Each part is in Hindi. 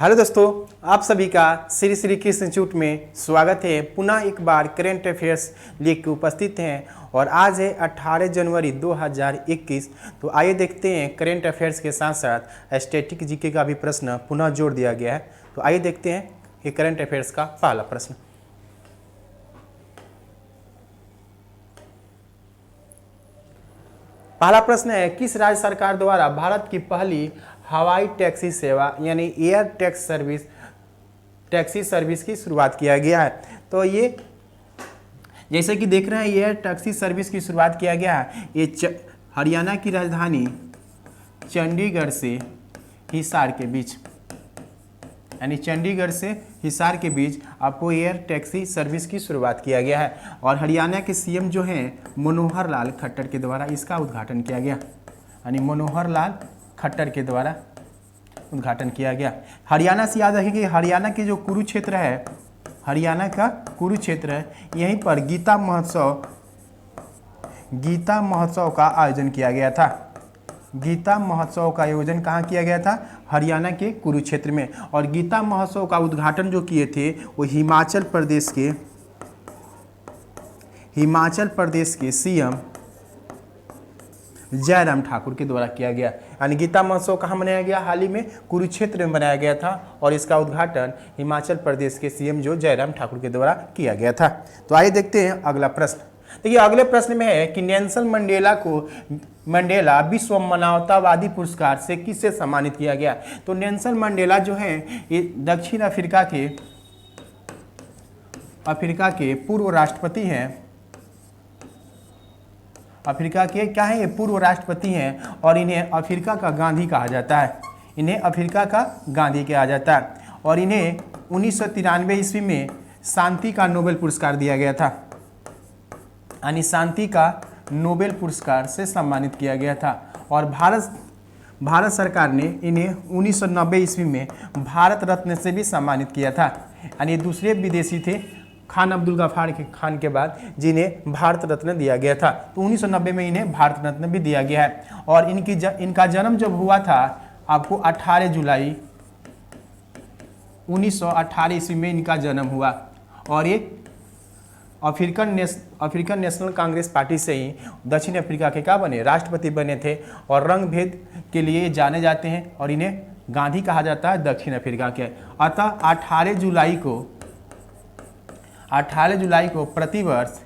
हेलो दोस्तों, आप सभी का श्री श्री कृष्ण इंस्टीट्यूट में स्वागत है। पुनः एक बार करेंट अफेयर्स लेकर उपस्थित हैं और आज है 18 जनवरी 2021। तो आइए देखते हैं करेंट अफेयर्स के साथ साथ स्टैटिक जीके का भी प्रश्न पुनः जोड़ दिया गया है। तो आइए देखते हैं कि करेंट अफेयर्स का पहला प्रश्न। पहला प्रश्न है, किस राज्य सरकार द्वारा भारत की पहली हवाई टैक्सी सेवा यानी एयर टैक्सी सर्विस की शुरुआत किया गया है। तो ये जैसे कि देख रहे हैं, एयर टैक्सी सर्विस की शुरुआत किया गया है। ये हरियाणा की राजधानी चंडीगढ़ से हिसार के बीच, यानी चंडीगढ़ से हिसार के बीच आपको एयर टैक्सी सर्विस की शुरुआत किया गया है। और हरियाणा के सीएम जो हैं मनोहर लाल खट्टर के द्वारा इसका उद्घाटन किया गया, यानी मनोहर लाल खट्टर के द्वारा उद्घाटन किया गया। हरियाणा से याद रखिए कि हरियाणा के जो कुरुक्षेत्र है, हरियाणा का कुरुक्षेत्र है, यहीं पर गीता महोत्सव का आयोजन किया गया था। गीता महोत्सव का आयोजन कहाँ किया गया था? हरियाणा के कुरुक्षेत्र में। और गीता महोत्सव का उद्घाटन जो किए थे वो हिमाचल प्रदेश के सीएम जयराम ठाकुर के द्वारा किया गया। यानी गीता महोत्सव कहाँ मनाया गया? हाल ही में कुरुक्षेत्र में बनाया गया था और इसका उद्घाटन हिमाचल प्रदेश के सीएम जो जयराम ठाकुर के द्वारा किया गया था। तो आइए देखते हैं अगला प्रश्न। देखिए अगले प्रश्न में है कि नेल्सन मंडेला विश्व मानवतावादी पुरस्कार से किससे सम्मानित किया गया? तो नेल्सन मंडेला जो है ये दक्षिण अफ्रीका के पूर्व राष्ट्रपति हैं। अफ्रीका के क्या है? ये पूर्व राष्ट्रपति हैं और इन्हें अफ्रीका का गांधी कहा जाता है। इन्हें अफ्रीका का गांधी कहा जाता है और इन्हें 1993 ईस्वी में शांति का नोबेल पुरस्कार दिया गया था, यानी शांति का नोबेल पुरस्कार से सम्मानित किया गया था। और भारत सरकार ने इन्हें 1990 ईस्वी में भारत रत्न से भी सम्मानित किया था। यानी दूसरे विदेशी थे खान अब्दुल गफ्फार खान के बाद जिन्हें भारत रत्न दिया गया था। तो 1990 में इन्हें भारत रत्न भी दिया गया है। और इनका जन्म जब हुआ था आपको 18 जुलाई 1918 ईस्वी में इनका जन्म हुआ। और ये अफ्रीकन नेशनल कांग्रेस पार्टी से ही दक्षिण अफ्रीका के क्या बने? राष्ट्रपति बने थे। और रंग भेद के लिए जाने जाते हैं और इन्हें गांधी कहा जाता है दक्षिण अफ्रीका के। अतः 18 जुलाई को प्रतिवर्ष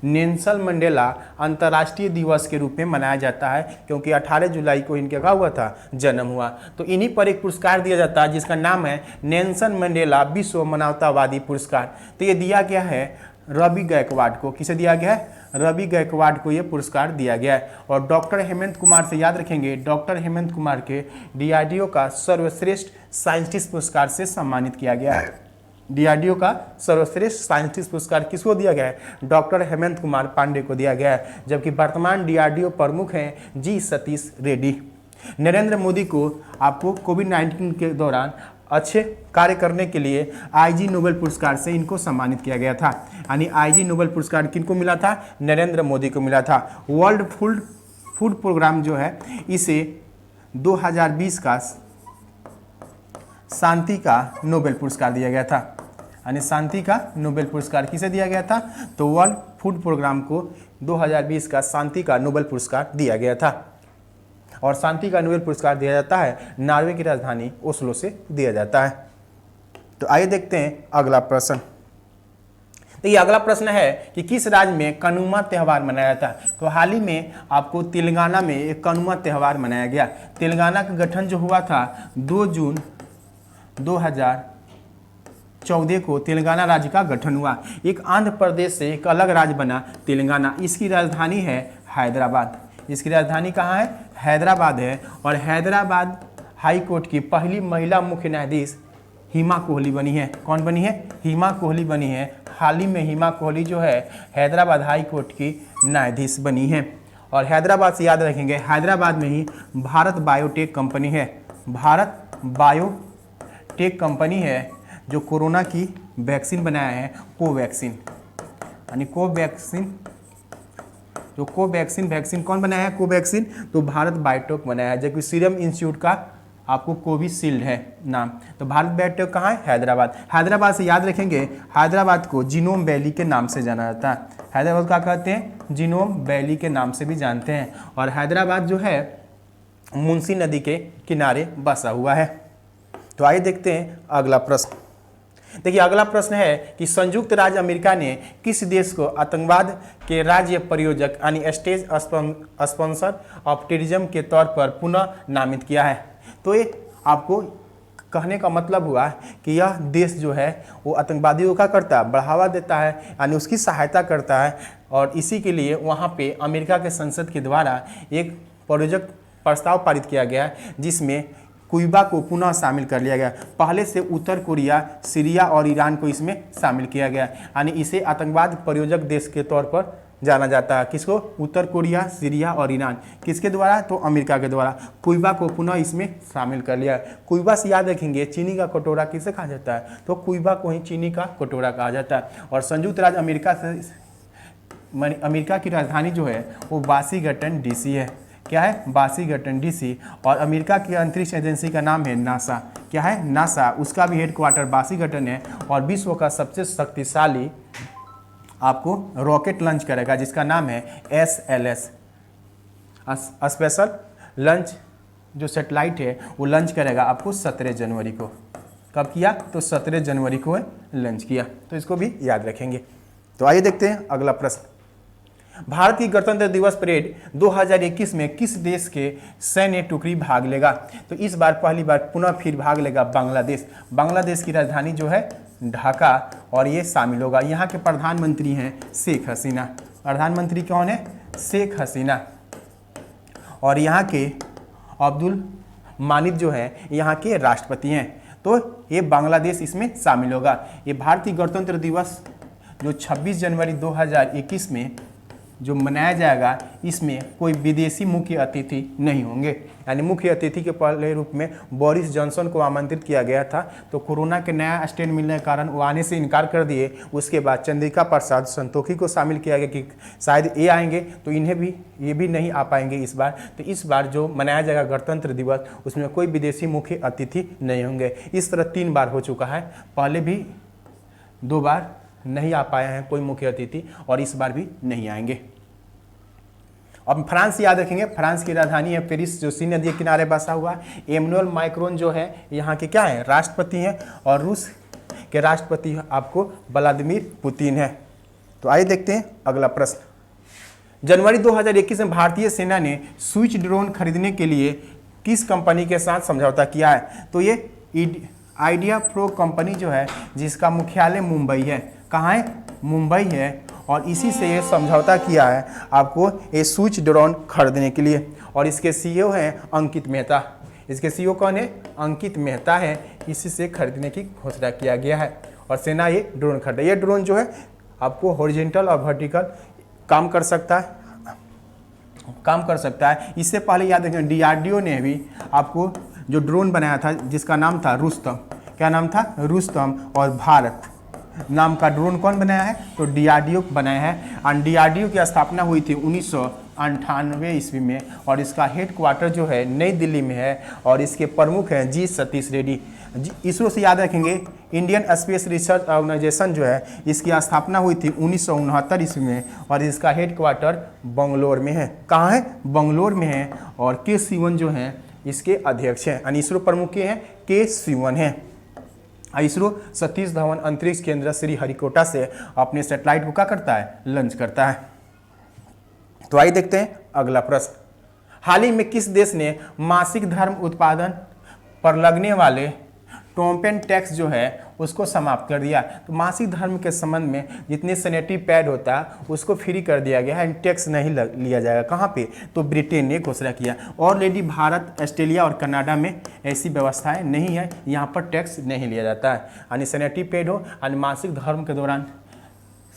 नेल्सन मंडेला अंतर्राष्ट्रीय दिवस के रूप में मनाया जाता है, क्योंकि 18 जुलाई को इनका क्या हुआ था? जन्म हुआ। तो इन्हीं पर एक पुरस्कार दिया जाता है जिसका नाम है नेल्सन मंडेला विश्व मानवतावादी पुरस्कार। तो ये दिया गया है रवि गायकवाड़ को। किसे दिया गया है? रवि गायकवाड़ को ये पुरस्कार दिया गया है। और डॉक्टर हेमंत कुमार से याद रखेंगे, डॉक्टर हेमंत कुमार के DRDO का सर्वश्रेष्ठ साइंटिस्ट पुरस्कार से सम्मानित किया गया है। DRDO का सर्वश्रेष्ठ साइंटिस्ट पुरस्कार किसको दिया गया है? डॉक्टर हेमंत कुमार पांडे को दिया गया है। जबकि वर्तमान DRDO प्रमुख हैं जी सतीश रेड्डी। नरेंद्र मोदी को आपको कोविड-19 के दौरान अच्छे कार्य करने के लिए IG नोबेल पुरस्कार से इनको सम्मानित किया गया था। यानी IG नोबेल पुरस्कार किनको मिला था? नरेंद्र मोदी को मिला था। वर्ल्ड फूड प्रोग्राम जो है इसे 2020 का शांति का नोबेल पुरस्कार दिया गया था। यानी शांति का नोबेल पुरस्कार किसे दिया गया था? तो वर्ल्ड फूड प्रोग्राम को 2020 का शांति का नोबेल पुरस्कार दिया गया था। और शांति का नोबेल पुरस्कार दिया जाता है नॉर्वे की राजधानी ओस्लो से दिया जाता है। तो आइए देखते हैं अगला प्रश्न। तो ये अगला प्रश्न है कि किस राज्य में कनुमा त्यौहार मनाया जाता है? तो हाल ही में आपको तेलंगाना में एक कनुमा त्यौहार मनाया गया। तेलंगाना का गठन जो हुआ था 2 जून 2014 को तेलंगाना राज्य का गठन हुआ। एक आंध्र प्रदेश से एक अलग राज्य बना तेलंगाना। इसकी राजधानी है हैदराबाद। इसकी राजधानी कहाँ है? हैदराबाद है। और हैदराबाद हाई कोर्ट की पहली महिला मुख्य न्यायाधीश हिमा कोहली बनी है। कौन बनी है? हिमा कोहली बनी है। हाल ही में हिमा कोहली जो है हैदराबाद हाई कोर्ट की न्यायाधीश बनी है। और हैदराबाद से याद रखेंगे, हैदराबाद में ही भारत बायोटेक कंपनी है। भारत बायोटेक कंपनी है जो कोरोना की वैक्सीन बनाया है, कोवैक्सीन। यानी कोवैक्सीन वैक्सीन कौन बनाया है? कोवैक्सीन तो भारत बायोटेक बनाया है। जबकि सीरम इंस्टीट्यूट का आपको कोविशील्ड है नाम। तो भारत बायोटेक कहाँ है? हैदराबाद। हैदराबाद से याद रखेंगे, हैदराबाद को जीनोम वैली के नाम से जाना जाता है। हैदराबाद क्या कहते हैं? जीनोम वैली के नाम से भी जानते हैं। और हैदराबाद जो है मुंशी नदी के किनारे बसा हुआ है। तो आइए देखते हैं अगला प्रश्न। देखिए अगला प्रश्न है कि संयुक्त राज्य अमेरिका ने किस देश को आतंकवाद के राज्य प्रयोजक यानी स्टेट स्पॉन्सर ऑफ टेररिज्म के तौर पर पुनः नामित किया है? तो ये आपको कहने का मतलब हुआ कि यह देश जो है वो आतंकवादियों का करता है, बढ़ावा देता है, यानी उसकी सहायता करता है। और इसी के लिए वहाँ पे अमेरिका के संसद के द्वारा एक प्रयोजक प्रस्ताव पारित किया गया जिसमें क्यूबा को पुनः शामिल कर लिया गया। पहले से उत्तर कोरिया, सीरिया और ईरान को इसमें शामिल किया गया, यानी इसे आतंकवाद प्रयोजक देश के तौर पर जाना जाता है। किसको? उत्तर कोरिया, सीरिया और ईरान। किसके द्वारा? तो अमेरिका के द्वारा क्यूबा को पुनः इसमें शामिल कर लिया। क्यूबा से याद रखेंगे चीनी का कटोरा किसे कहा जाता है? तो क्यूबा को ही चीनी का कटोरा कहा जाता है। और संयुक्त राज्य अमेरिका की राजधानी जो है वो वाशिंगटन डीसी है। क्या है? Washington DC. और अमेरिका की अंतरिक्ष एजेंसी का नाम है नासा। क्या है? नासा। उसका भी हेडक्वार्टर वाशिंगटन है। और विश्व का सबसे शक्तिशाली आपको रॉकेट लॉन्च करेगा जिसका नाम है SLS, स्पेशल लॉन्च जो सैटेलाइट है वो लॉन्च करेगा आपको 17 जनवरी को। कब किया? तो 17 जनवरी को लॉन्च किया। तो इसको भी याद रखेंगे। तो आइए देखते हैं अगला प्रश्न। भारत की गणतंत्र दिवस परेड 2021 में किस देश के सैन्य टुकड़ी भाग लेगा? तो इस बार पहली बार पुनः फिर भाग लेगा बांग्लादेश। बांग्लादेश की राजधानी जो है ढाका, और ये शामिल होगा। यहाँ के प्रधानमंत्री हैं शेख हसीना। प्रधानमंत्री कौन है? शेख हसीना। और यहाँ के अब्दुल मानिक जो है यहाँ के राष्ट्रपति हैं। तो ये बांग्लादेश इसमें शामिल होगा। ये भारतीय गणतंत्र दिवस जो 26 जनवरी 2021 में जो मनाया जाएगा, इसमें कोई विदेशी मुख्य अतिथि नहीं होंगे। यानी मुख्य अतिथि के पहले रूप में बोरिस जॉनसन को आमंत्रित किया गया था, तो कोरोना के नया स्ट्रेन मिलने के कारण वो आने से इनकार कर दिए। उसके बाद चंद्रिका प्रसाद संतोखी को शामिल किया गया कि शायद ये आएंगे, तो ये भी नहीं आ पाएंगे इस बार। तो इस बार जो मनाया जाएगा गणतंत्र दिवस, उसमें कोई विदेशी मुख्य अतिथि नहीं होंगे। इस तरह 3 बार हो चुका है, पहले भी 2 बार नहीं आ पाए हैं कोई मुख्य अतिथि, और इस बार भी नहीं आएंगे। अब फ्रांस याद रखेंगे, फ्रांस की राजधानी है पेरिस जो सी नदी के किनारे बसा हुआ है। एमनुएल मैक्रोन जो है यहाँ के क्या है? राष्ट्रपति हैं। और रूस के राष्ट्रपति आपको व्लादिमीर पुतिन है। तो आइए देखते हैं अगला प्रश्न। जनवरी 2021 में भारतीय सेना ने स्विच ड्रोन खरीदने के लिए किस कंपनी के साथ समझौता किया है? तो ये आइडिया प्रो कंपनी जो है जिसका मुख्यालय मुंबई है। कहाँ है? मुंबई है। और इसी से ये समझौता किया है आपको ये स्विच ड्रोन खरीदने के लिए। और इसके CEO हैं अंकित मेहता। इसके CEO कौन है? अंकित मेहता है। इसी से खरीदने की घोषणा किया गया है और सेना ये ड्रोन खरीदा। ये ड्रोन जो है आपको हॉरिजॉन्टल और वर्टिकल काम कर सकता है। इससे पहले याद रखें DRDO ने भी आपको जो ड्रोन बनाया था जिसका नाम था रुस्तम। क्या नाम था? रुस्तम। और भारत नाम का ड्रोन कौन बनाया है? तो DRDO बनाया है। और DRDO की स्थापना हुई थी 1998 ईस्वी में, और इसका हेडक्वार्टर जो है नई दिल्ली में है। और इसके प्रमुख हैं जी सतीश रेड्डी। इसरो से याद रखेंगे इंडियन स्पेस रिसर्च ऑर्गेनाइजेशन जो है इसकी स्थापना हुई थी 1969 ईस्वी में, और इसका हेडक्वार्टर बंगलोर में है। कहाँ है? बंगलोर में है। और के सिवन जो हैं इसके अध्यक्ष हैं। यानी इसरो प्रमुख के हैं के सिवन हैं। इसरो सतीश धवन अंतरिक्ष केंद्र श्री हरिकोटा से अपने सैटेलाइट को क्या करता है? लॉन्च करता है। तो आइए देखते हैं अगला प्रश्न। हाल ही में किस देश ने मासिक धर्म उत्पादन पर लगने वाले टोम्पेन टैक्स जो है उसको समाप्त कर दिया? तो मासिक धर्म के संबंध में जितने सैनिटरी पैड होता है उसको फ्री कर दिया गया है, टैक्स नहीं लिया जाएगा। कहाँ पे? तो ब्रिटेन ने घोषणा किया। ऑलरेडी भारत, ऑस्ट्रेलिया और कनाडा में ऐसी व्यवस्थाएं नहीं है, यहाँ पर टैक्स नहीं लिया जाता है। यानी सैनिटरी पैड हो यानी मासिक धर्म के दौरान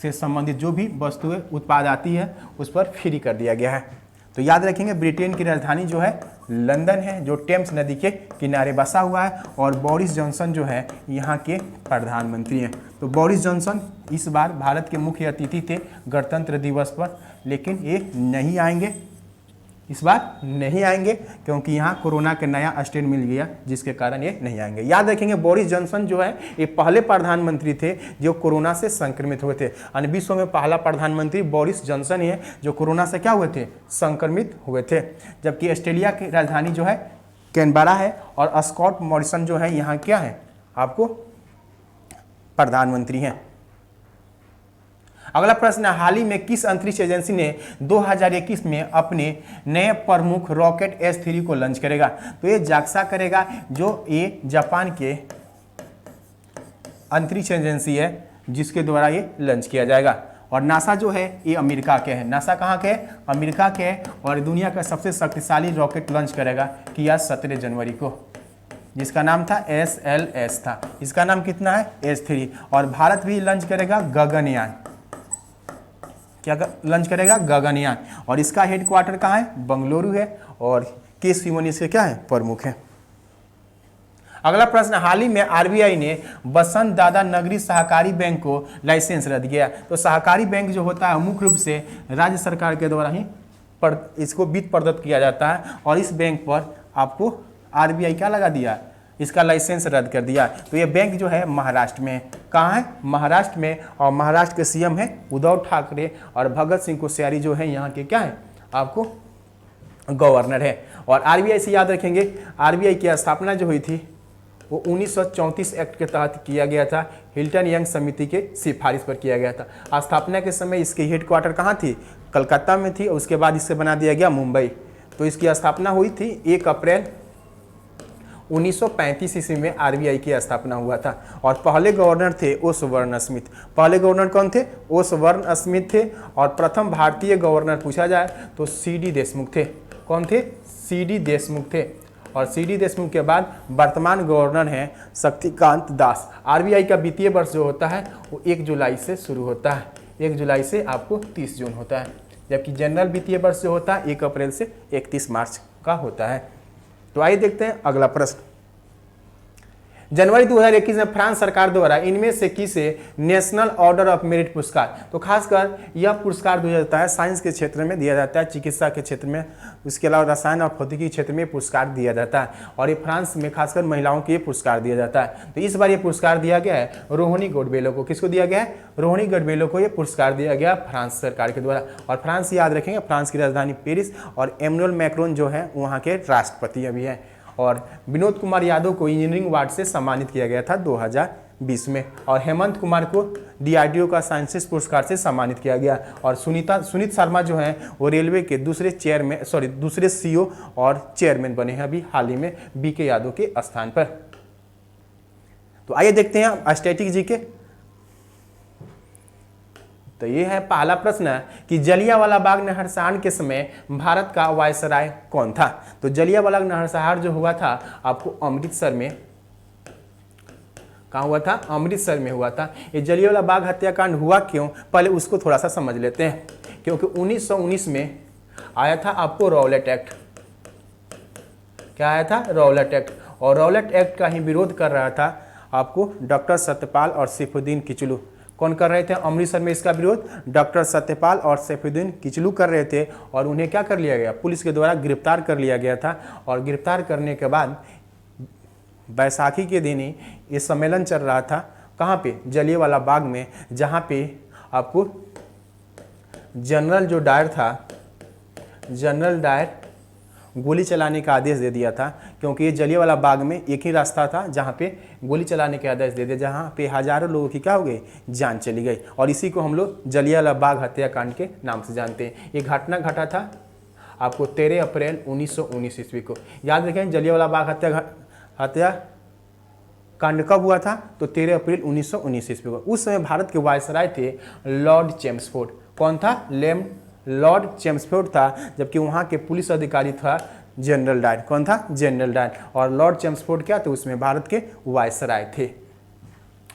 से संबंधित जो भी वस्तुएं उत्पाद आती है उस पर फ्री कर दिया गया है। तो याद रखेंगे ब्रिटेन की राजधानी जो है लंदन है, जो टेम्स नदी के किनारे बसा हुआ है। और बोरिस जॉनसन जो है यहाँ के प्रधानमंत्री हैं। तो बोरिस जॉनसन इस बार भारत के मुख्य अतिथि थे गणतंत्र दिवस पर, लेकिन ये नहीं आएंगे। इस बार नहीं आएंगे क्योंकि यहाँ कोरोना का नया स्ट्रेन मिल गया जिसके कारण ये नहीं आएंगे। याद रखेंगे बोरिस जॉनसन जो है ये पहले प्रधानमंत्री थे जो कोरोना से संक्रमित हुए थे। अन्य विश्व में पहला प्रधानमंत्री बोरिस जॉनसन ही है जो कोरोना से क्या हुए थे, संक्रमित हुए थे। जबकि ऑस्ट्रेलिया की राजधानी जो है कैनबरा है और स्कॉट मॉरिसन जो है यहाँ क्या है आपको प्रधानमंत्री हैं। अगला प्रश्न, हाल ही में किस अंतरिक्ष एजेंसी ने 2021 में अपने नए प्रमुख रॉकेट S3 को लॉन्च करेगा? तो ये जाक्सा करेगा जो ये जापान के अंतरिक्ष एजेंसी है जिसके द्वारा ये लॉन्च किया जाएगा। और नासा जो है ये अमेरिका के है। नासा कहाँ के है? अमेरिका के है और दुनिया का सबसे शक्तिशाली रॉकेट लॉन्च करेगा किया 17 जनवरी को, जिसका नाम था SLS था। इसका नाम कितना है? S3। और भारत भी लॉन्च करेगा गगनयान। क्या लॉन्च करेगा? गगनयान। और इसका हेडक्वार्टर कहाँ है? बंगलुरु है और के सिवन इसके क्या है? प्रमुख है। अगला प्रश्न, हाल ही में RBI ने बसंत दादा नगरी सहकारी बैंक को लाइसेंस रद्द किया। तो सहकारी बैंक जो होता है मुख्य रूप से राज्य सरकार के द्वारा ही इसको वित्त प्रदत्त किया जाता है और इस बैंक पर आपको RBI क्या लगा दिया? इसका लाइसेंस रद्द कर दिया। तो ये बैंक जो है महाराष्ट्र में, कहाँ है? महाराष्ट्र में। और महाराष्ट्र के CM है उद्धव ठाकरे और भगत सिंह कोश्यारी जो है यहाँ के क्या है आपको गवर्नर है। और RBI से याद रखेंगे RBI की स्थापना जो हुई थी वो 1934 एक्ट के तहत किया गया था। हिल्टन यंग समिति के सिफारिश पर किया गया था। स्थापना के समय इसकी हेडक्वार्टर कहाँ थी? कलकत्ता में थी और उसके बाद इसे बना दिया गया मुंबई। तो इसकी स्थापना हुई थी 1 अप्रैल 1935 ईस्वी में RBI की स्थापना हुआ था। और पहले गवर्नर थे ओ स्वर्ण स्मिथ। पहले गवर्नर कौन थे? ओ स्वर्ण स्मिथ थे। और प्रथम भारतीय गवर्नर पूछा जाए तो CD देशमुख थे। कौन थे? CD देशमुख थे। और CD देशमुख के बाद वर्तमान गवर्नर हैं शक्तिकांत दास। RBI का वित्तीय वर्ष जो होता है वो 1 जुलाई से शुरू होता है। 1 जुलाई से आपको 30 जून होता है। जबकि जनरल वित्तीय वर्ष जो होता है 1 अप्रैल से 31 मार्च का होता है। तो आइए देखते हैं अगला प्रश्न। जनवरी 2021 में फ्रांस सरकार द्वारा इनमें से किसे नेशनल ऑर्डर ऑफ मेरिट पुरस्कार, तो खासकर यह पुरस्कार दिया जाता है साइंस के क्षेत्र में दिया जाता है, चिकित्सा के क्षेत्र में, उसके अलावा रसायन और भौतिकी के क्षेत्र में पुरस्कार दिया जाता है। और ये फ्रांस में खासकर महिलाओं को ये पुरस्कार दिया जाता है। तो इस बार ये पुरस्कार दिया गया है रोहिणी गोडबोले को। किसको दिया गया है? रोहिणी गोडबोले को ये पुरस्कार दिया गया फ्रांस सरकार के द्वारा। और फ्रांस याद रखेंगे फ्रांस की राजधानी पेरिस और एमैनुअल मैक्रोन जो है वहाँ के राष्ट्रपति अभी हैं। और विनोद कुमार यादव को इंजीनियरिंग अवार्ड से सम्मानित किया गया था 2020 में। और हेमंत कुमार को DRDO का साइंसेस पुरस्कार से सम्मानित किया गया। और सुनीत शर्मा जो हैं वो रेलवे के दूसरे CEO और चेयरमैन बने हैं अभी हाल ही में BK यादव के स्थान पर। तो आइए देखते हैं स्टैटिक जीके। तो ये है पहला प्रश्न कि जलियांवाला बाग नरसंहार के समय भारत का वायसराय कौन था? तो जलियांवाला नरसंहार जो हुआ था आपको अमृतसर में, कहाँ हुआ था? अमृतसर में हुआ था। ये जलियांवाला बाग हत्याकांड हुआ क्यों, पहले उसको थोड़ा सा समझ लेते हैं। क्योंकि 1919 में आया था आपको रॉलेट एक्ट। क्या आया था? Rowlatt act. और रॉलेट एक्ट का ही विरोध कर रहा था आपको डॉक्टर सत्यपाल और सैफुद्दीन किचलू। कौन कर रहे थे अमृतसर में इसका विरोध? डॉक्टर सत्यपाल और सैफुद्दीन किचलू कर रहे थे। और उन्हें क्या कर लिया गया? पुलिस के द्वारा गिरफ्तार कर लिया गया था। और गिरफ्तार करने के बाद बैसाखी के दिन ही ये सम्मेलन चल रहा था। कहाँ पे? जलियांवाला बाग में, जहाँ पे आपको जनरल जो डायर था, जनरल डायर गोली चलाने का आदेश दे दिया था। क्योंकि ये जलियांवाला बाग में एक ही रास्ता था जहाँ पे गोली चलाने के आदेश दे दिया, जहाँ पे हजारों लोगों की क्या हो गई? जान चली गई। और इसी को हम लोग जलियांवाला बाग हत्याकांड के नाम से जानते हैं। ये घटना घटा था आपको 13 अप्रैल 1919 ईस्वी को। याद रखें जलियांवाला बाग हत्याकांड कब हुआ था? तो 13 अप्रैल 1919 ईस्वी को। उस समय भारत के वायसराय थे लॉर्ड चेम्सफोर्ड। कौन था? लॉर्ड चेम्सफोर्ड था। जबकि वहाँ के पुलिस अधिकारी था जनरल डायर। कौन था? General Dyer. और लॉर्ड चेम्सफोर्ड क्या थे? उसमें भारत के वायसराय थे।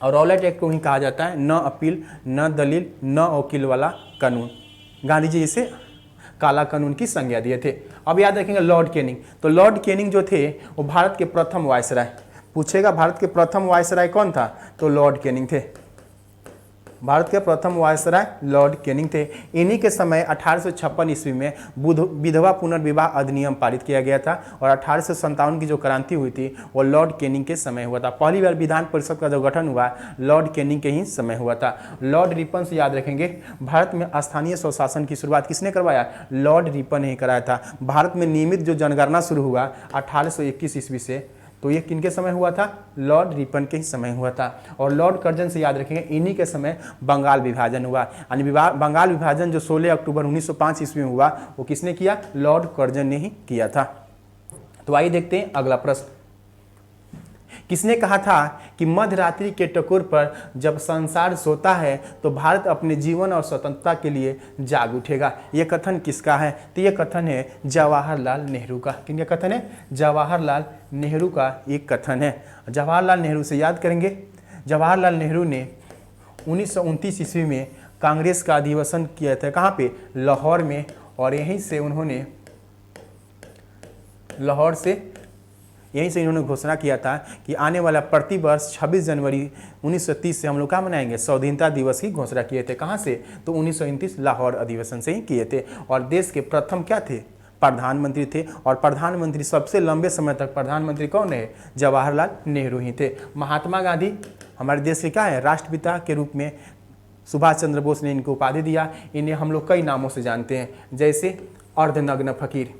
और रॉलेट एक्ट को ही कहा जाता है न अपील, न दलील, न वकील वाला कानून। गांधी जी इसे काला कानून की संज्ञा दिए थे। अब याद रखेंगे लॉर्ड कैनिंग। तो लॉर्ड कैनिंग जो थे वो भारत के प्रथम वायसराय। पूछेगा भारत के प्रथम वायसराय कौन था? तो लॉर्ड कैनिंग थे। भारत के प्रथम वायसराय लॉर्ड कैनिंग थे। इन्हीं के समय 1856 ईस्वी में विधवा पुनर्विवाह अधिनियम पारित किया गया था और 1857 की जो क्रांति हुई थी वो लॉर्ड कैनिंग के समय हुआ था। पहली बार विधान परिषद का जो गठन हुआ लॉर्ड कैनिंग के ही समय हुआ था। लॉर्ड रिपन से याद रखेंगे, भारत में स्थानीय स्वशासन की शुरुआत किसने करवाया? लॉर्ड रिपन ने ही कराया था। भारत में नियमित जो जनगणना शुरू हुआ 1821 ईस्वी से, तो ये किनके समय हुआ था? लॉर्ड रिपन के ही समय हुआ था। और लॉर्ड कर्जन से याद रखेंगे, इन्हीं के समय बंगाल विभाजन हुआ। यानी बंगाल विभाजन जो 16 अक्टूबर 1905 ईस्वी में हुआ वो किसने किया? लॉर्ड कर्जन ने ही किया था। तो आइए देखते हैं अगला प्रश्न। किसने कहा था कि मध्यरात्रि के टकोर पर जब संसार सोता है तो भारत अपने जीवन और स्वतंत्रता के लिए जाग उठेगा? यह कथन किसका है? तो यह कथन है जवाहरलाल नेहरू का। किनका कथन है? जवाहरलाल नेहरू का एक कथन है। जवाहरलाल नेहरू से याद करेंगे, जवाहरलाल नेहरू ने 1929 ईस्वी में कांग्रेस का अधिवेशन किया था। कहाँ पे? लाहौर में। और यहीं से उन्होंने घोषणा किया था कि आने वाला प्रतिवर्ष 26 जनवरी 1930 से हम लोग क्या मनाएंगे? स्वाधीनता दिवस की घोषणा किए थे। कहाँ से? तो 1929 लाहौर अधिवेशन से ही किए थे। और देश के प्रथम क्या थे? प्रधानमंत्री थे। और प्रधानमंत्री सबसे लंबे समय तक प्रधानमंत्री कौन है? जवाहरलाल नेहरू ही थे। महात्मा गांधी हमारे देश के क्या है? राष्ट्रपिता के रूप में सुभाष चंद्र बोस ने इनको उपाधि दिया। इन्हें हम लोग कई नामों से जानते हैं, जैसे अर्धनग्न फकीर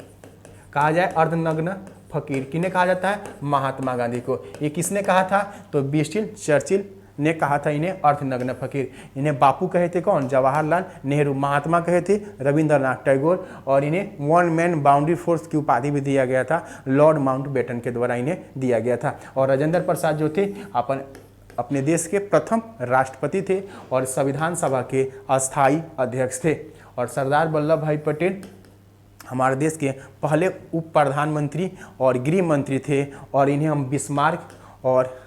कहा जाए। अर्धनग्न फकीर किन्हें कहा जाता है? महात्मा गांधी को। ये किसने कहा था? तो विंस्टन चर्चिल ने कहा था इन्हें अर्धनग्न फकीर। इन्हें बापू कहे थे कौन? जवाहरलाल नेहरू। महात्मा कहे थे रविंद्रनाथ टैगोर। और इन्हें वन मैन बाउंड्री फोर्स की उपाधि भी दिया गया था, लॉर्ड माउंटबेटन के द्वारा इन्हें दिया गया था। और राजेंद्र प्रसाद जो थे अपने देश के प्रथम राष्ट्रपति थे और संविधान सभा के अस्थायी अध्यक्ष थे। और सरदार वल्लभ भाई पटेल हमारे देश के पहले उप प्रधानमंत्री और गृह मंत्री थे। और इन्हें हम बिस्मार्क और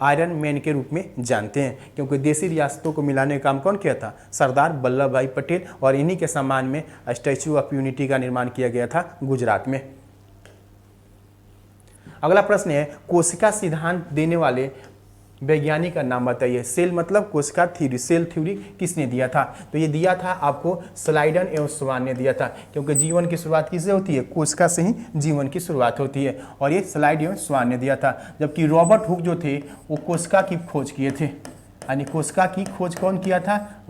आयरन मैन के रूप में जानते हैं, क्योंकि देशी रियासतों को मिलाने का काम कौन किया था? सरदार वल्लभ भाई पटेल। और इन्हीं के सम्मान में स्टैच्यू ऑफ यूनिटी का निर्माण किया गया था गुजरात में। अगला प्रश्न है, कोशिका सिद्धांत देने वाले वैज्ञानिक का नाम बताइए। सेल मतलब कोशिका थ्योरी। सेल थ्योरी किसने दिया था? तो ये दिया था आपको स्लाइडन एवं स्वान ने दिया था, क्योंकि जीवन की शुरुआत किससे होती है? कोशिका से ही जीवन की शुरुआत होती है। और ये स्लाइड एवं स्वान ने दिया था। जबकि रॉबर्ट हुक जो थे वो कोशिका की खोज किए थे। यानी कोशिका की खोज कौन किया था?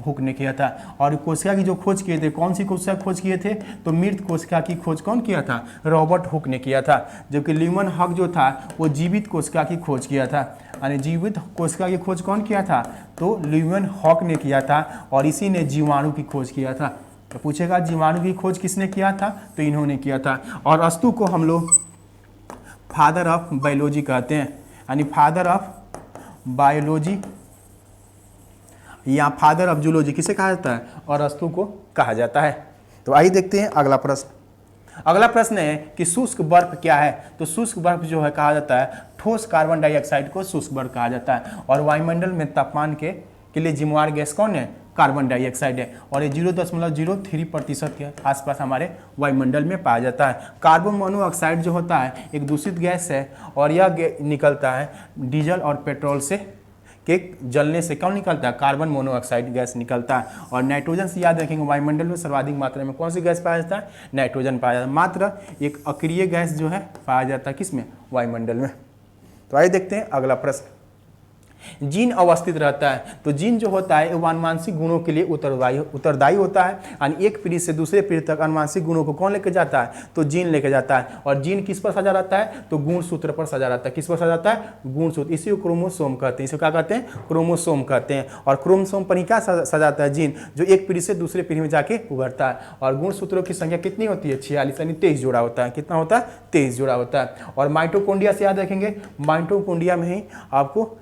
हुक ने किया था। और कोशिका की जो खोज किए थे, कौन सी कोशिका खोज किए थे? तो मृत कोशिका की खोज कौन किया था? रॉबर्ट हुक ने किया था। जबकि ल्यूमन हक जो था वो जीवित कोशिका की खोज किया था। यानी जीवित कोशिका की खोज कौन किया था? तो ल्यूमन हक ने किया था। और इसी ने जीवाणु की खोज किया था। तो पूछेगा जीवाणु की खोज किसने किया था? तो इन्होंने किया था। और अस्तु को हम लोग फादर ऑफ बायोलॉजी कहते हैं, यानी फादर ऑफ बायोलॉजी या फादर ऑफ जूलॉजी किसे कहा जाता है? और अस्तु को कहा जाता है। तो आइए देखते हैं अगला प्रश्न। अगला प्रश्न है कि शुष्क बर्फ क्या है? तो शुष्क बर्फ जो है कहा जाता है ठोस कार्बन डाइऑक्साइड को शुष्क बर्फ कहा जाता है। और वायुमंडल में तापमान के लिए जिम्मेवार गैस कौन है? कार्बन डाइऑक्साइड है। और ये 0.03% के आसपास हमारे वायुमंडल में पाया जाता है। कार्बन मोनोऑक्साइड जो होता है एक दूषित गैस है। और यह निकलता है डीजल और पेट्रोल से के जलने से। कौन निकलता है? कार्बन मोनोऑक्साइड गैस निकलता है। और नाइट्रोजन से याद रखेंगे, वायुमंडल में सर्वाधिक मात्रा में कौन सी गैस पाया जाता है? नाइट्रोजन पाया जाता है। मात्र एक अक्रिय गैस जो है पाया जाता है किसमें? वायुमंडल में। तो आइए देखते हैं अगला प्रश्न। जीन अवस्थित रहता है। तो जीन जो होता है वो अनुवांशिक गुणों के लिए उत्तरदायी होता है। यानी एक पीढ़ी से दूसरे पीढ़ी तक अनुवांशिक गुणों को कौन लेके जाता है? तो जीन लेके जाता है। और जीन किस पर सजा रहता है? तो गुणसूत्र पर सजा रहता है। किस पर सजा रहता है? गुणसूत्र। इसी को क्रोमोसोम कहते हैं। इसे क्या कहते हैं? क्रोमोसोम कहते हैं। और क्रोमोसोम पर ही क्या सजाता है? जीन, जो एक पीढ़ी से दूसरे पीढ़ी में जाके उभरता है। और गुणसूत्रों की संख्या कितनी होती है? 46, यानी 23 जोड़ा होता है। कितना होता है? 23 जोड़ा होता है। और माइटोकॉन्ड्रिया से याद रखेंगे, माइटोकॉन्ड्रिया में ही आपको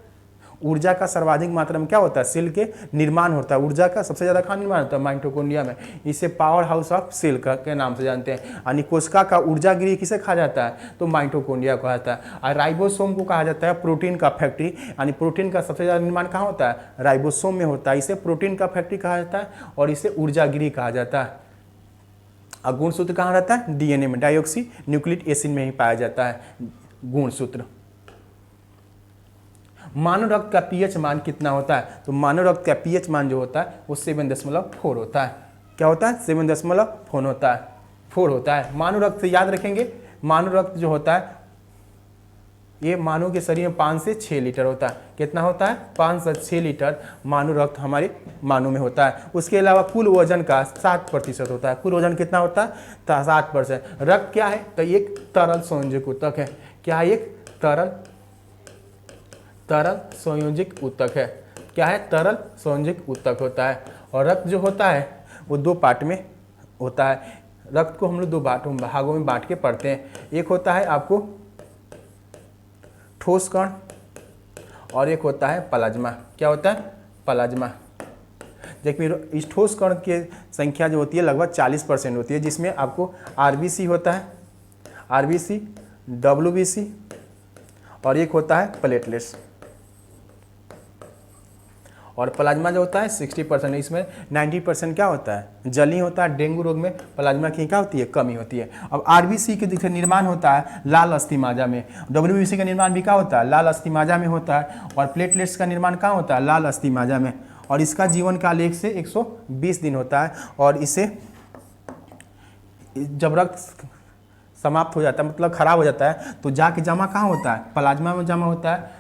ऊर्जा का सर्वाधिक मात्रा में क्या होता है? सेल के निर्माण होता है। ऊर्जा का सबसे ज्यादा कहाँ निर्माण होता है? माइटोकॉन्ड्रिया में। इसे पावर हाउस ऑफ सेल के नाम से जानते हैं। यानी कोशिका का ऊर्जा गृह किसे कहा जाता है? तो माइटोकॉन्ड्रिया कहा जाता है। और राइबोसोम को कहा जाता है प्रोटीन का फैक्ट्री। यानी प्रोटीन का सबसे ज्यादा निर्माण कहाँ होता है? राइबोसोम में होता है। इसे प्रोटीन का फैक्ट्री कहा जाता है और इसे ऊर्जा गृह कहा जाता है। और गुणसूत्र कहाँ रहता है? डीएनए में, डाइऑक्सी न्यूक्लिक एसिड में ही पाया जाता है गुणसूत्र। मानव रक्त का पीएच मान कितना होता है? तो मानव रक्त का पीएच मान जो होता है वो 7.4 होता है। क्या होता है? 7.4 होता है, 4 होता है। मानव रक्त से याद रखेंगे, मानव रक्त जो होता है ये मानव के शरीर में 5 से 6 लीटर होता है। कितना होता है? 5 से 6 लीटर मानव रक्त हमारे मानव में होता है। उसके अलावा कुल वजन का 7% होता है। कुल वजन कितना होता है? 7%। रक्त क्या है? तो एक तरल संयोजक ऊतक है। क्या है? एक तरल संयोजक ऊतक है। क्या है? तरल संयोजक ऊतक होता है। और रक्त जो होता है वो 2 पार्ट में होता है। रक्त को हम लोग 2 भागों में बांट के पढ़ते हैं। एक होता है आपको ठोस कण और एक होता है प्लाज्मा। क्या होता है? प्लाज्मा। देखिए इस ठोस कण की संख्या जो होती है लगभग 40% होती है, जिसमें आपको आरबीसी होता है, आरबीसी, डब्ल्यूबीसी और एक होता है प्लेटलेट्स। और प्लाज्मा जो होता है 60%। इसमें 90% क्या होता है? जली होता है। डेंगू रोग में प्लाज्मा की क्या होती है? कमी होती है। अब आरबीसी के जैसे निर्माण होता है लाल अस्थि माजा में, डब्ल्यूबीसी का निर्माण भी क्या होता है? लाल अस्थि माजा में होता है। और प्लेटलेट्स का निर्माण कहाँ होता है? लाल अस्थि माजा में। और इसका जीवन काल 1 से 120 दिन होता है। और इसे जब रक्त समाप्त हो जाता है, मतलब खराब हो जाता है, तो जाके जमा कहाँ होता है? प्लाज्मा में जमा होता है,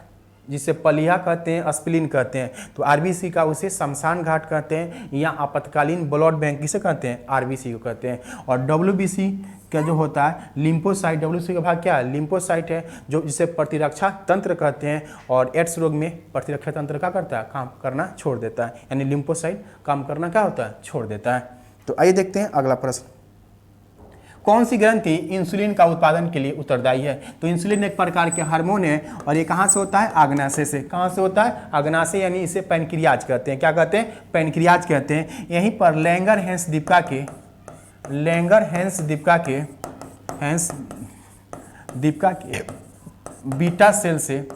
जिसे पलिया कहते हैं, स्प्लीन कहते हैं। तो आरबीसी का उसे शमशान घाट कहते हैं, या आपातकालीन ब्लड बैंक किसे कहते हैं? आरबीसी को कहते हैं। और डब्ल्यूबीसी का जो होता है लिम्फोसाइट, डब्ल्यूबीसी का भाग क्या है? लिम्फोसाइट है, जो जिसे प्रतिरक्षा तंत्र कहते हैं। और एड्स रोग में प्रतिरक्षा तंत्र क्या करता है? काम करना छोड़ देता है, यानी लिम्फोसाइट काम करना क्या होता है? छोड़ देता है। तो आइए देखते हैं अगला प्रश्न। कौन सी ग्रंथि इंसुलिन का उत्पादन के लिए उत्तरदायी है? तो इंसुलिन एक प्रकार के हार्मोन है और ये कहाँ से होता है? आग्नाशय से। कहाँ से होता है? आग्नाशय, यानी इसे पैनक्रियाज कहते हैं। क्या कहते हैं? पैनक्रियाज कहते हैं। यहीं पर लैंगरहैंस दीपिका के बीटा सेल से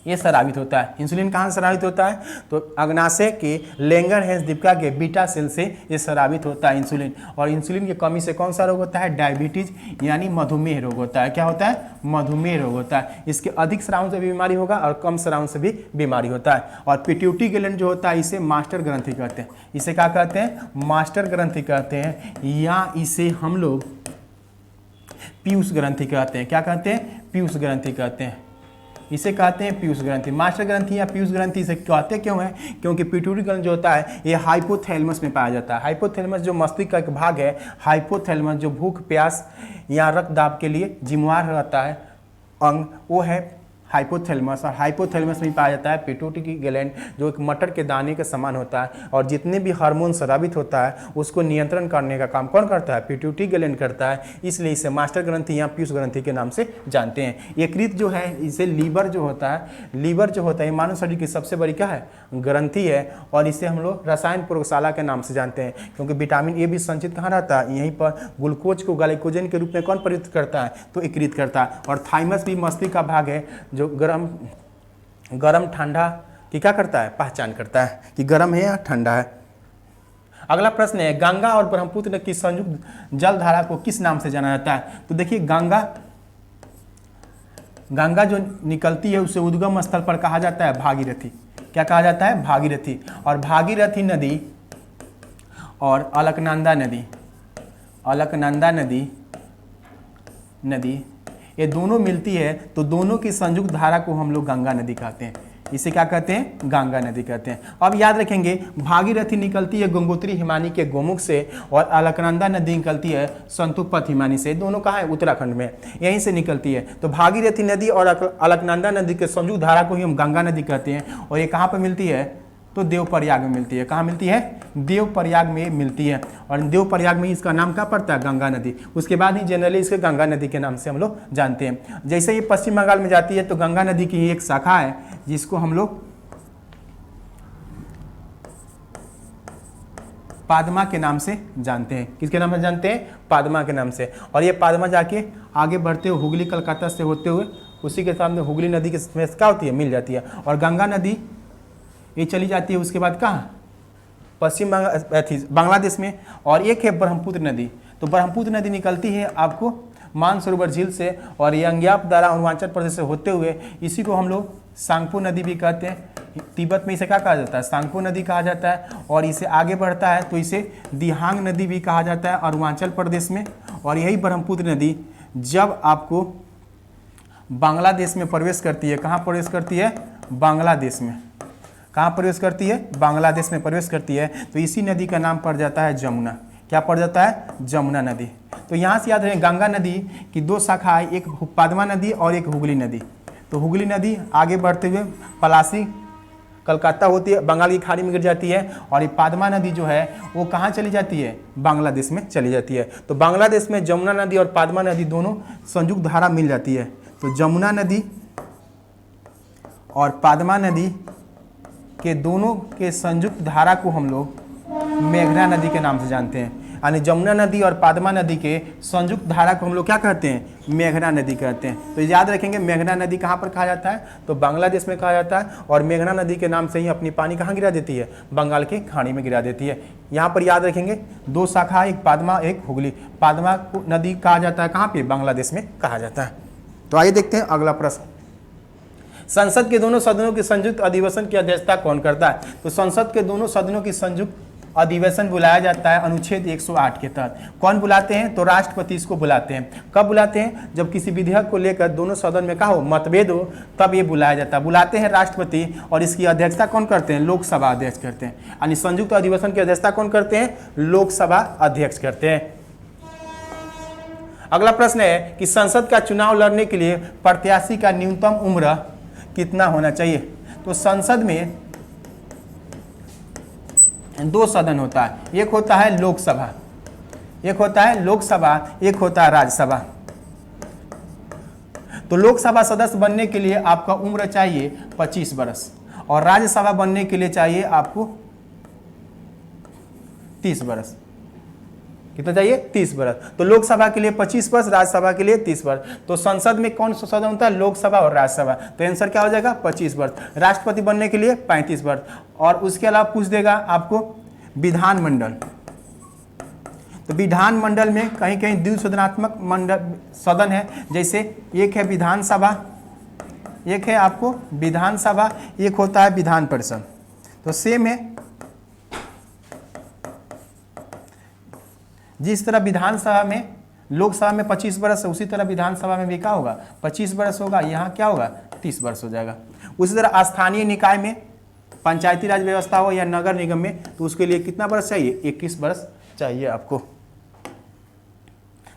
ये स्रावित होता है। इंसुलिन कहाँ से स्रावित होता है? तो अग्नाशय के लैंगरहैंस दीपिका के बीटा सेल से ये स्रावित होता है इंसुलिन। और इंसुलिन की कमी से कौन सा रोग होता है? डायबिटीज, यानी मधुमेह रोग होता है। क्या होता है? मधुमेह रोग होता है। इसके अधिक स्राव से भी बीमारी होगा और कम स्राव से भी बीमारी होता है। और पिट्यूटरी ग्लैंड जो होता है इसे मास्टर ग्रंथि कहते हैं। इसे क्या कहते हैं? मास्टर ग्रंथि कहते हैं, या इसे हम लोग पीयूष ग्रंथि कहते हैं। क्या कहते हैं? पीयूष ग्रंथि कहते हैं। इसे कहते हैं पीयूष ग्रंथि। मास्टर ग्रंथि या पीयूष ग्रंथि इसे कहते क्यों है? क्योंकि पिट्यूटरी ग्लैंड जो होता है ये हाइपोथैलेमस में पाया जाता है। हाइपोथैलेमस जो मस्तिष्क का एक भाग है, हाइपोथैलेमस जो भूख प्यास या रक्त दाब के लिए जिम्मेवार रहता है अंग, वो है हाइपोथैलेमस। और हाइपोथैलेमस में पाया जाता है पिट्यूटरी ग्लैंड, जो एक मटर के दाने के समान होता है। और जितने भी हार्मोन स्रावित होता है उसको नियंत्रण करने का काम कौन करता है? पिट्यूटरी ग्लैंड करता है। इसलिए इसे मास्टर ग्रंथि या पीयूष ग्रंथि के नाम से जानते हैं। यकृत जो है इसे लीवर जो होता है मानव शरीर की सबसे बड़ी क्या है? ग्रंथि है। और इसे हम लोग रसायन प्रयोगशाला के नाम से जानते हैं, क्योंकि विटामिन ए भी संचित कहाँ रहता है? यहीं पर। ग्लूकोज को ग्लाइकोजन के रूप में कौन प्रयुक्त करता है? तो यकृत करता है। और थाइमस भी मस्तिष्क का भाग है, जो गरम ठंडा की क्या करता है? पहचान करता है कि गरम है या ठंडा है। अगला प्रश्न है, गंगा और ब्रह्मपुत्र की संयुक्त जलधारा को किस नाम से जाना जाता है? तो देखिए गंगा जो निकलती है उसे उद्गम स्थल पर कहा जाता है भागीरथी। क्या कहा जाता है? भागीरथी। और भागीरथी नदी और अलकनंदा नदी ये दोनों मिलती है, तो दोनों की संयुक्त धारा को हम लोग गंगा नदी कहते हैं। इसे क्या कहते हैं? गंगा नदी कहते हैं। अब याद रखेंगे, भागीरथी निकलती है गंगोत्री हिमानी के गोमुख से, और अलकनंदा नदी निकलती है संतुपथ हिमानी से। दोनों कहाँ है? उत्तराखंड में, यहीं से निकलती है। तो भागीरथी नदी और अलकनंदा नदी के संयुक्त धारा को ही हम गंगा नदी कहते हैं। और ये कहाँ पर मिलती है? तो देवप्रयाग में मिलती है। कहाँ मिलती है? देवप्रयाग में मिलती है। और देवप्रयाग में इसका नाम क्या पड़ता है? गंगा नदी। उसके बाद ही जनरली इसके गंगा नदी के नाम से हम लोग जानते हैं। जैसे ये पश्चिम बंगाल में जाती है तो गंगा नदी की ही एक शाखा है जिसको हम लोग पादमा के नाम से जानते हैं। किसके नाम से जानते हैं? पादमा के नाम से। और ये पादमा जाके आगे बढ़ते हुए हुगली कलकत्ता से होते हुए उसी के सामने हुगली नदी के में क्या होती है? मिल जाती है। और गंगा नदी ये चली जाती है उसके बाद कहाँ? पश्चिम बांग्लादेश में। और एक है ब्रह्मपुत्र नदी। तो ब्रह्मपुत्र नदी निकलती है आपको मानसरोवर झील से और यंग्याप द्वारा अरुणाचल प्रदेश से होते हुए इसी को हम लोग सांगपो नदी भी कहते हैं। तिब्बत में इसे क्या कहा जाता है, सांगपो नदी कहा जाता है। और इसे आगे बढ़ता है तो इसे दिहांग नदी भी कहा जाता है अरुणाचल प्रदेश में। और यही ब्रह्मपुत्र नदी जब आपको बांग्लादेश में प्रवेश करती है, कहाँ प्रवेश करती है, बांग्लादेश में, कहाँ प्रवेश करती है, बांग्लादेश में प्रवेश करती है, तो इसी नदी का नाम पड़ जाता है जमुना। क्या पड़ जाता है, जमुना नदी। तो यहाँ से याद रखें गंगा नदी की दो शाखा है, एक पद्मा नदी और एक हुगली नदी। तो हुगली नदी आगे बढ़ते हुए पलासी कलकत्ता होती है, बंगाल की खाड़ी में गिर जाती है। और ये पद्मा नदी जो है वो कहाँ चली जाती है, बांग्लादेश में चली जाती है। तो बांग्लादेश में जमुना नदी और पद्मा नदी दोनों संयुक्त धारा मिल जाती है। तो जमुना नदी और पद्मा नदी के दोनों के संयुक्त धारा को हम लोग मेघना नदी के नाम से जानते हैं। यानी जमुना नदी और पद्मा नदी के संयुक्त धारा को हम लोग क्या कहते हैं, मेघना नदी कहते हैं। तो याद रखेंगे मेघना नदी कहाँ पर कहा जाता है, तो बांग्लादेश में कहा जाता है। और मेघना नदी के नाम से ही अपनी पानी कहाँ गिरा देती है, बंगाल की खाड़ी में गिरा देती है। यहाँ पर याद रखेंगे दो शाखा, एक पद्मा एक हुगली। पद्मा नदी कहा जाता है कहाँ पे, बांग्लादेश में कहा जाता है। तो आइए देखते हैं अगला प्रश्न। संसद के दोनों सदनों के संयुक्त अधिवेशन की अध्यक्षता कौन करता है। तो संसद के दोनों सदनों की संयुक्त अधिवेशन बुलाया जाता है अनुच्छेद 108 के तहत। कौन बुलाते हैं, तो राष्ट्रपति इसको बुलाते हैं। कब बुलाते हैं, जब किसी विधेयक को लेकर दोनों सदन में क्या हो, मतभेद हो, तब ये बुलाया जाता है। बुलाते हैं राष्ट्रपति और इसकी अध्यक्षता कौन करते हैं, लोकसभा अध्यक्ष करते हैं। यानी संयुक्त अधिवेशन की अध्यक्षता कौन करते हैं, लोकसभा अध्यक्ष करते हैं। अगला प्रश्न है कि संसद का चुनाव लड़ने के लिए प्रत्याशी का न्यूनतम उम्र कितना होना चाहिए। तो संसद में दो सदन होता है, एक होता है लोकसभा, एक होता है लोकसभा, एक होता है राज्यसभा। तो लोकसभा सदस्य बनने के लिए आपका उम्र चाहिए 25 वर्ष और राज्यसभा बनने के लिए चाहिए आपको 30 वर्ष। कितना चाहिए, 30 वर्ष। तो लोकसभा के लिए 25 वर्ष, राज्यसभा के लिए 30 वर्ष। तो संसद में कौन सा सदन होता है, लोकसभा और राज्यसभा। तो आंसर क्या हो जाएगा, 25 वर्ष। राष्ट्रपति बनने के लिए 35 वर्ष। और उसके अलावा पूछ देगा आपको विधानमंडल। तो विधानमंडल में कहीं कहीं द्विसदनात्मक मंडल सदन है, जैसे एक है विधानसभा, एक है आपको विधानसभा, एक होता है विधान परिषद। तो सेम है, जिस तरह विधानसभा में लोकसभा में 25 वर्ष है, उसी तरह विधानसभा में भी क्या होगा, 25 वर्ष होगा। यहाँ क्या होगा, 30 वर्ष हो जाएगा। उसी तरह स्थानीय निकाय में, पंचायती राज व्यवस्था हो या नगर निगम में, तो उसके लिए कितना वर्ष चाहिए, 21 वर्ष चाहिए आपको।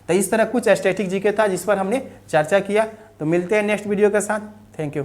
तो इस तरह कुछ स्टैटिक जीके था जिस पर हमने चर्चा किया। तो मिलते हैं नेक्स्ट वीडियो के साथ। Thank you.